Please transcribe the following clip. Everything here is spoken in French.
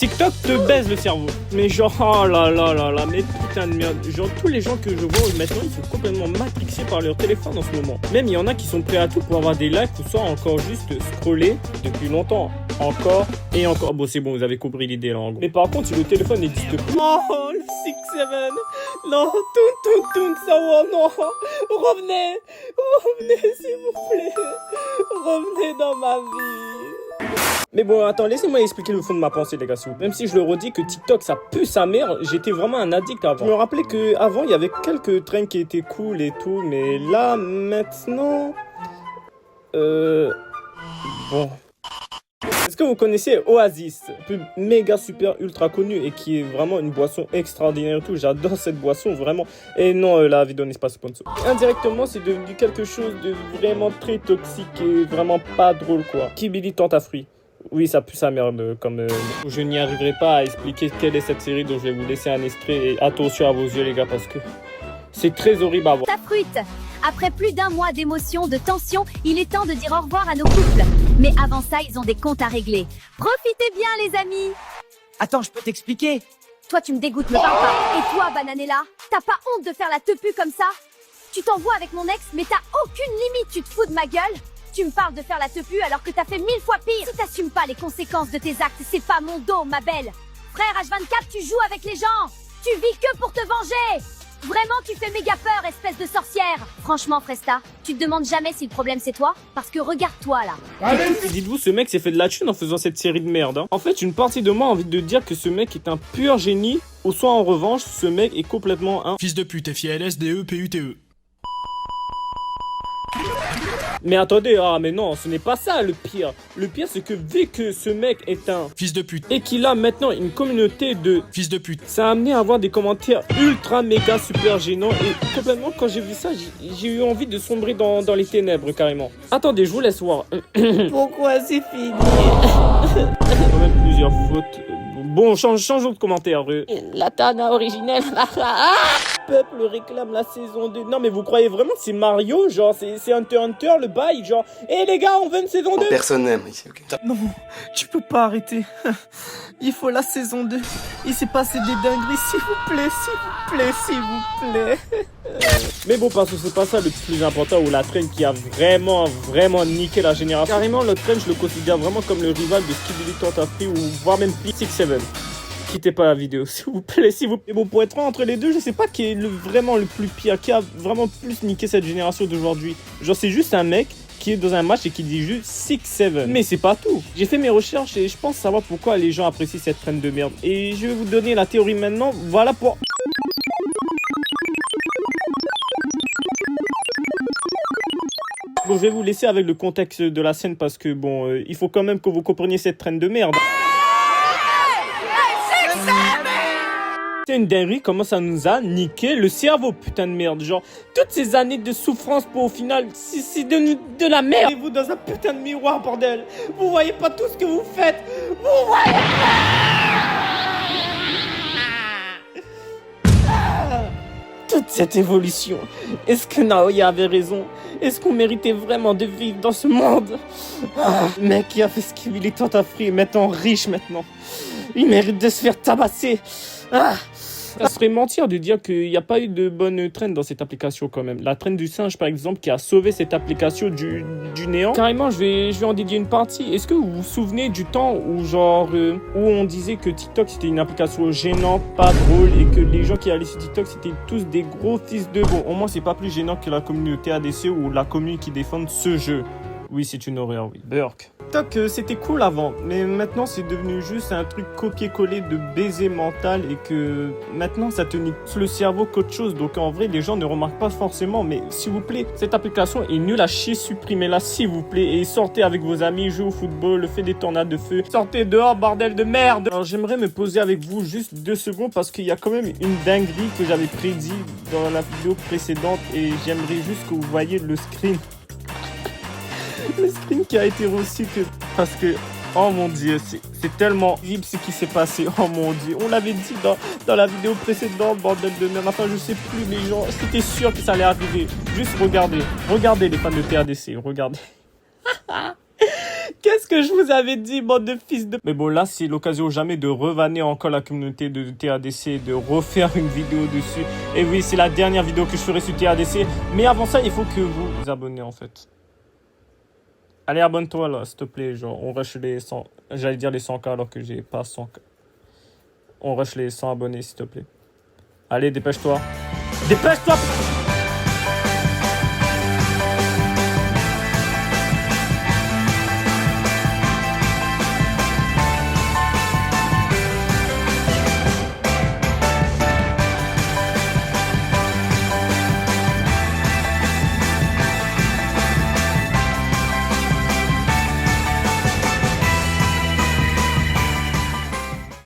TikTok te baise le cerveau. Mais genre, oh là là là là, mais putain de merde. Genre, tous les gens que je vois maintenant, ils sont complètement matrixés par leur téléphone en ce moment. Même il y en a qui sont prêts à tout pour avoir des likes ou soit encore juste scroller depuis longtemps. Encore et encore. Bon, c'est bon, vous avez compris l'idée là en gros. Mais par contre, si le téléphone n'existe plus. Oh, le 6-7. Non, tout, ça, oh non. Revenez, s'il vous plaît. Revenez dans ma vie. Mais bon, attends, laissez-moi expliquer le fond de ma pensée, les gars. Même si je le redis que TikTok, ça pue sa mère, j'étais vraiment un addict avant. Je me rappelais qu'avant, il y avait quelques trains qui étaient cool et tout, mais là, maintenant... Bon... Est-ce que vous connaissez Oasis, pub méga super ultra connu et qui est vraiment une boisson extraordinaire et tout. J'adore cette boisson vraiment. Et non, la vidéo n'est pas sponsor. Indirectement, c'est devenu quelque chose de vraiment très toxique et vraiment pas drôle quoi. Kibili tente à fruits. Oui, ça pue sa merde comme... Je n'y arriverai pas à expliquer quelle est cette série, donc je vais vous laisser un extrait. Et attention à vos yeux les gars parce que c'est très horrible à voir. Ta fruite. Après plus d'un mois d'émotions, de tension, il est temps de dire au revoir à nos couples. Mais avant ça, ils ont des comptes à régler. Profitez bien, les amis. Attends, je peux t'expliquer. Toi, tu me dégoûtes, me parle pas. Et toi, Bananella, t'as pas honte de faire la tepu comme ça? Tu t'envoies avec mon ex, mais t'as aucune limite, tu te fous de ma gueule? Tu me parles de faire la tepu alors que t'as fait 1000 fois pire. Si t'assumes pas les conséquences de tes actes, c'est pas mon dos, ma belle. Frère H24, tu joues avec les gens. Tu vis que pour te venger. Vraiment, tu fais méga peur, espèce de sorcière. Franchement, Fresta, tu te demandes jamais si le problème c'est toi? Parce que regarde-toi là. Dites-vous, ce mec s'est fait de la thune en faisant cette série de merde. Hein. En fait, une partie de moi a envie de dire que ce mec est un pur génie, ou soit en revanche, ce mec est complètement un... Fils de pute, FILSDE-PUTE. Mais attendez, mais non, ce n'est pas ça le pire. Le pire, c'est que vu que ce mec est un... Fils de pute. Et qu'il a maintenant une communauté de... Fils de pute. Ça a amené à avoir des commentaires ultra méga super gênants. Et complètement, quand j'ai vu ça, j'ai eu envie de sombrer dans les ténèbres, carrément. Attendez, je vous laisse voir. Pourquoi c'est fini? Quand même plusieurs fautes. Bon, changeons de commentaire. La Tana originelle. Peuple réclame la saison 2. Non mais vous croyez vraiment que c'est Mario? Genre c'est Hunter x Hunter le bail? Genre, hé les gars, on veut une saison 2? Personne n'aime ici, ok. Non, tu peux pas arrêter. Il faut la saison 2. Il s'est passé des dingueries, s'il vous plaît, s'il vous plaît, s'il vous plaît. Mais bon, parce que c'est pas ça le plus important, ou la traîne qui a vraiment niqué la génération. Carrément, le train, je le considère vraiment comme le rival de Skibidi Tontafri ou voire même Pix 7. Quittez pas la vidéo, s'il vous plaît, s'il vous plaît. Bon, pour être franc, entre les deux, je sais pas qui est vraiment le plus pire, qui a vraiment plus niqué cette génération d'aujourd'hui. Genre, c'est juste un mec qui est dans un match et qui dit juste 6-7. Mais c'est pas tout. J'ai fait mes recherches et je pense savoir pourquoi les gens apprécient cette traîne de merde. Et je vais vous donner la théorie maintenant. Voilà pour... Bon, je vais vous laisser avec le contexte de la scène parce que, bon, il faut quand même que vous compreniez cette traîne de merde. C'est une dinguerie comment ça nous a niqué le cerveau, putain de merde. Genre, toutes ces années de souffrance pour au final, c'est de la merde. Et vous dans un putain de miroir, bordel. Vous voyez pas tout ce que vous faites. Vous voyez pas. Toute cette évolution. Est-ce que Naoya avait raison? Est-ce qu'on méritait vraiment de vivre dans ce monde? Le mec qui a fait ce qu'il est tant affreux est maintenant riche maintenant. Il mérite de se faire tabasser. Ça serait mentir de dire qu'il n'y a pas eu de bonne traîne dans cette application quand même. La traîne du singe par exemple qui a sauvé cette application du néant. Carrément je vais en dédier une partie. Est-ce que vous vous souvenez du temps où genre où on disait que TikTok c'était une application gênante, pas drôle et que les gens qui allaient sur TikTok c'était tous des gros fils de... Bon au moins c'est pas plus gênant que la communauté ADC ou la communauté qui défend ce jeu. Oui, c'est une horreur, oui. Burk. TikTok, c'était cool avant, mais maintenant, c'est devenu juste un truc copier-coller de baiser mental et que maintenant, ça te nique le cerveau qu'autre chose. Donc, en vrai, les gens ne remarquent pas forcément, mais s'il vous plaît, cette application est nulle à chier, supprimez-la, s'il vous plaît, et sortez avec vos amis, jouez au football, faites des tornades de feu. Sortez dehors, bordel de merde! Alors, j'aimerais me poser avec vous juste 2 secondes parce qu'il y a quand même une dinguerie que j'avais prédit dans la vidéo précédente et j'aimerais juste que vous voyez le screen. Le screen qui a été reçu parce que, oh mon dieu, c'est tellement horrible ce qui s'est passé, oh mon dieu. On l'avait dit dans la vidéo précédente, bordel de merde. Enfin, je sais plus, les gens, c'était sûr que ça allait arriver. Juste regardez les fans de TADC, regardez. Qu'est-ce que je vous avais dit, bande de fils de... Mais bon, là, c'est l'occasion jamais de revanner encore la communauté de TADC, de refaire une vidéo dessus. Et oui, c'est la dernière vidéo que je ferai sur TADC. Mais avant ça, il faut que vous vous abonnez, en fait. Allez, abonne-toi, là, s'il te plaît. Genre, on rush les 100... J'allais dire les 100K alors que j'ai pas 100K. On rush les 100 abonnés, s'il te plaît. Allez, dépêche-toi. Dépêche-toi!